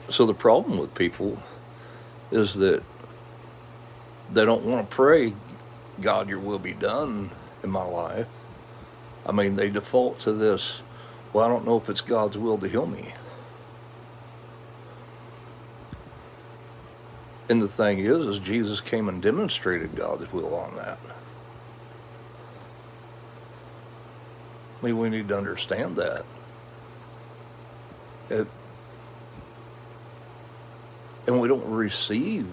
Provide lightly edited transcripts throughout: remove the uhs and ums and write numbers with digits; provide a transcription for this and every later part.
So the problem with people is that they don't want to pray, God, your will be done in my life. I mean, they default to this, well, I don't know if it's God's will to heal me. And the thing is Jesus came and demonstrated God's will on that. I mean, we need to understand that. It, and we don't receive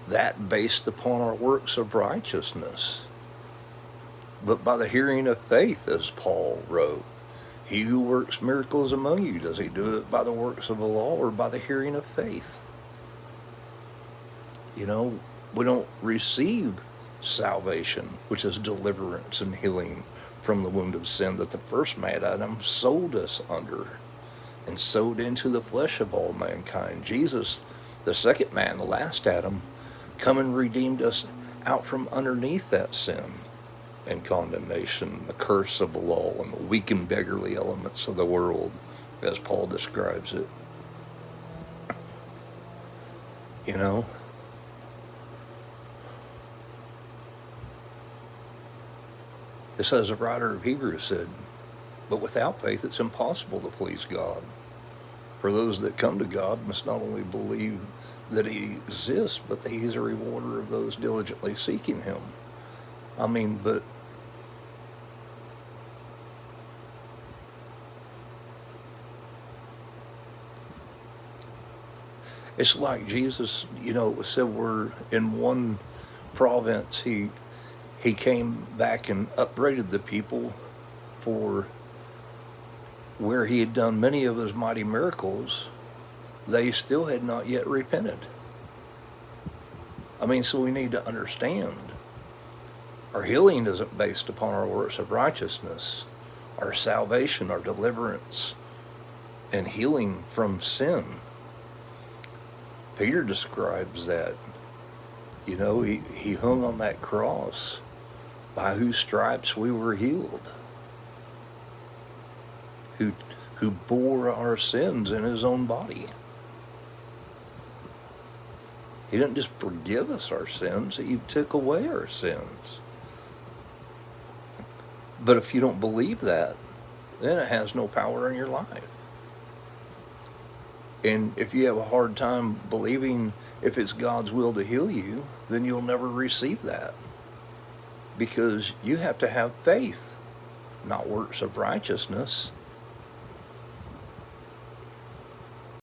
that based upon our works of righteousness, but by the hearing of faith, as Paul wrote. He who works miracles among you, does he do it by the works of the law or by the hearing of faith? We don't receive salvation, which is deliverance and healing from the wound of sin that the first man Adam sold us under and sowed into the flesh of all mankind. Jesus, the second man, the last Adam, come and redeemed us out from underneath that sin and condemnation, the curse of the law, and the weak and beggarly elements of the world, as Paul describes it. It says, the writer of Hebrews said, but without faith it's impossible to please God. For those that come to God must not only believe that he exists, but that he's a rewarder of those diligently seeking him. But it's like Jesus, it was said we're in one province, he came back and upbraided the people for where he had done many of his mighty miracles, they still had not yet repented. So we need to understand our healing isn't based upon our works of righteousness. Our salvation, our deliverance, and healing from sin. Peter describes that, he hung on that cross by whose stripes we were healed. Who bore our sins in his own body. He didn't just forgive us our sins, he took away our sins. But if you don't believe that, then it has no power in your life. And if you have a hard time believing if it's God's will to heal you, then you'll never receive that. Because you have to have faith, not works of righteousness.